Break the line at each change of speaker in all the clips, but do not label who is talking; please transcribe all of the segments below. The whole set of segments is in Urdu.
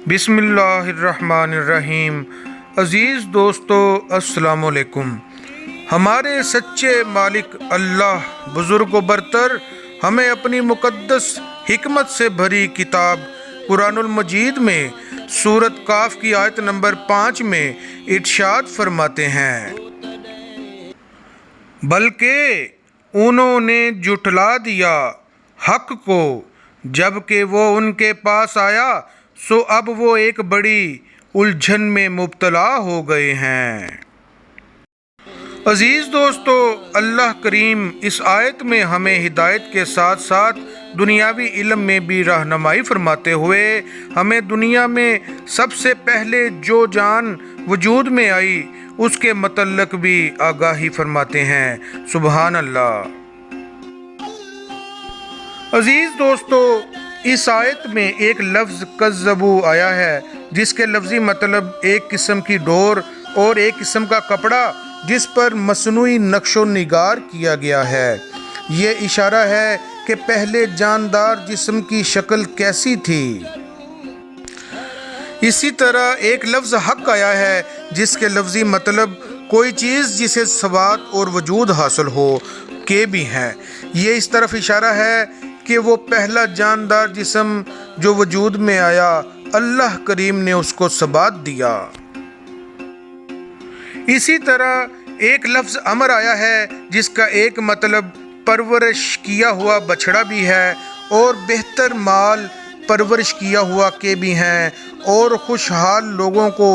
بسم اللہ الرحمن الرحیم۔ عزیز دوستو السلام علیکم۔ ہمارے سچے مالک اللہ بزرگ و برتر ہمیں اپنی مقدس حکمت سے بھری کتاب قرآن المجید میں سورۃ کاف کی آیت نمبر 5 میں ارشاد فرماتے ہیں، بلکہ انہوں نے جھٹلا دیا حق کو جب کہ وہ ان کے پاس آیا، سو اب وہ ایک بڑی الجھن میں مبتلا ہو گئے ہیں۔ عزیز دوستو، اللہ کریم اس آیت میں ہمیں ہدایت کے ساتھ ساتھ دنیاوی علم میں بھی رہنمائی فرماتے ہوئے ہمیں دنیا میں سب سے پہلے جو جان وجود میں آئی اس کے متعلق بھی آگاہی فرماتے ہیں۔ سبحان اللہ۔ عزیز دوستو، اس آیت میں ایک لفظ کذبو آیا ہے جس کے لفظی مطلب ایک قسم کی ڈور اور ایک قسم کا کپڑا جس پر مصنوعی نقش و نگار کیا گیا ہے۔ یہ اشارہ ہے کہ پہلے جاندار جسم کی شکل کیسی تھی۔ اسی طرح ایک لفظ حق آیا ہے جس کے لفظی مطلب کوئی چیز جسے ثبات اور وجود حاصل ہو کے بھی ہیں۔ یہ اس طرف اشارہ ہے کہ وہ پہلا جاندار جسم جو وجود میں آیا، اللہ کریم نے اس کو ثبات دیا۔ اسی طرح ایک لفظ امر آیا ہے جس کا ایک مطلب پرورش کیا ہوا بچڑا بھی ہے اور بہتر مال پرورش کیا ہوا کے بھی ہیں اور خوشحال لوگوں کو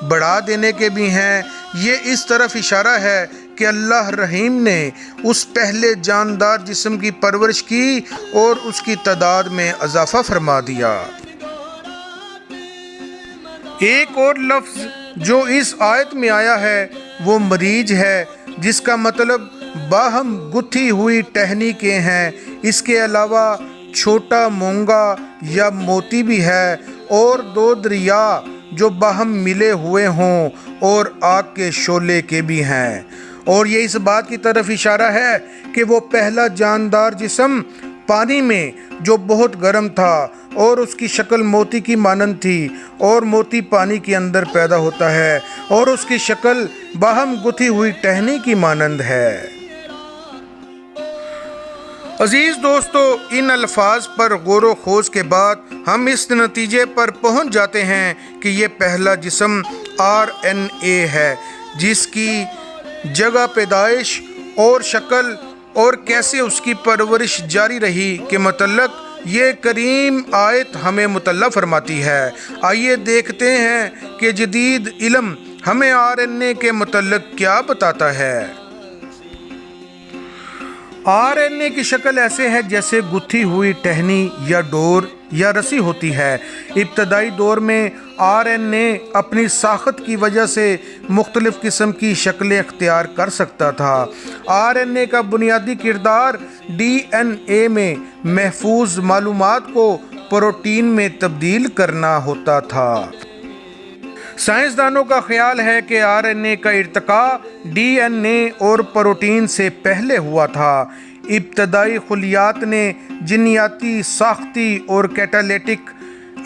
بڑھا دینے کے بھی ہیں۔ یہ اس طرف اشارہ ہے کہ اللہ رحیم نے اس پہلے جاندار جسم کی پرورش کی اور اس کی تعداد میں اضافہ فرما دیا۔ ایک اور لفظ جو اس آیت میں آیا ہے وہ مریج ہے جس کا مطلب باہم گتھی ہوئی ٹہنی کے ہیں۔ اس کے علاوہ چھوٹا مونگا یا موتی بھی ہے اور دو دریا جو باہم ملے ہوئے ہوں اور آگ کے شعلے کے بھی ہیں۔ اور یہ اس بات کی طرف اشارہ ہے کہ وہ پہلا جاندار جسم پانی میں جو بہت گرم تھا اور اس کی شکل موتی کی مانند تھی، اور موتی پانی کے اندر پیدا ہوتا ہے اور اس کی شکل باہم گتھی ہوئی ٹہنی کی مانند ہے۔ عزیز دوستو، ان الفاظ پر غور و خوض کے بعد ہم اس نتیجے پر پہنچ جاتے ہیں کہ یہ پہلا جسم RNA ہے جس کی جگہ پیدائش اور شکل اور کیسے اس کی پرورش جاری رہی کے متعلق یہ کریم آیت ہمیں مطلع فرماتی ہے۔ آئیے دیکھتے ہیں کہ جدید علم ہمیں RNA کے متعلق کیا بتاتا ہے۔ RNA کی شکل ایسے ہے جیسے گتھی ہوئی ٹہنی یا ڈور یا رسی ہوتی ہے۔ ابتدائی دور میں RNA اپنی ساخت کی وجہ سے مختلف قسم کی شکلیں اختیار کر سکتا تھا۔ RNA کا بنیادی کردار DNA میں محفوظ معلومات کو پروٹین میں تبدیل کرنا ہوتا تھا۔ سائنسدانوں کا خیال ہے کہ RNA کا ارتقاء DNA اور پروٹین سے پہلے ہوا تھا۔ ابتدائی خلیات نے جینیاتی، ساختی اور کیٹالیٹک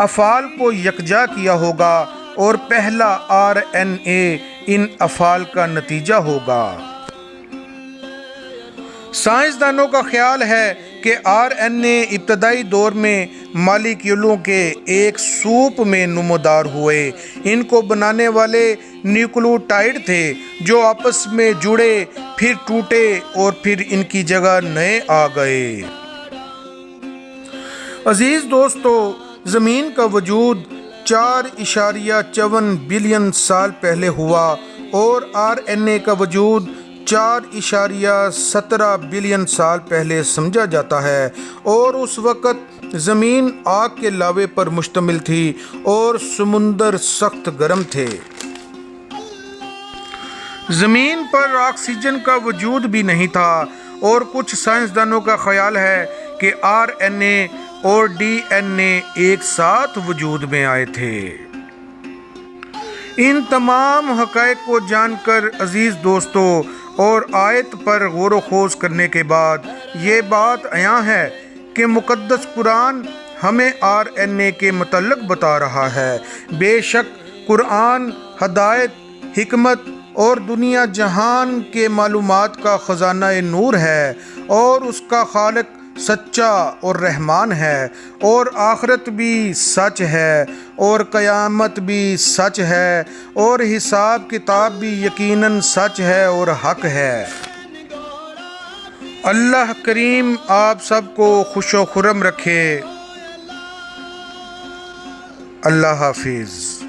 افعال کو یکجا کیا ہوگا اور پہلا RNA ان افعال کا نتیجہ ہوگا۔ سائنسدانوں کا خیال ہے کہ RNA ابتدائی دور میں مالیکیولوں کے ایک سوپ میں نمودار ہوئے۔ ان کو بنانے والے نیوکلیوٹائڈ تھے جو آپس میں جڑے، پھر ٹوٹے اور پھر ان کی جگہ نئے آ گئے۔ عزیز دوستو، زمین کا وجود 4.54 بلین سال پہلے ہوا اور RNA کا وجود 4.17 بلین سال پہلے سمجھا جاتا ہے، اور اس وقت زمین آگ کے لاوے پر مشتمل تھی اور سمندر سخت گرم تھے۔ زمین پر آکسیجن کا وجود بھی نہیں تھا، اور کچھ سائنسدانوں کا خیال ہے کہ RNA اور DNA ایک ساتھ وجود میں آئے تھے۔ ان تمام حقائق کو جان کر عزیز دوستو اور آیت پر غور و خوض کرنے کے بعد یہ بات عیاں ہے کہ مقدس قرآن ہمیں RNA کے متعلق بتا رہا ہے۔ بے شک قرآن ہدایت، حکمت اور دنیا جہان کے معلومات کا خزانہ نور ہے، اور اس کا خالق سچا اور رحمان ہے، اور آخرت بھی سچ ہے، اور قیامت بھی سچ ہے، اور حساب کتاب بھی یقیناً سچ ہے اور حق ہے۔ اللہ کریم آپ سب کو خوش و خرم رکھے۔ اللہ حافظ۔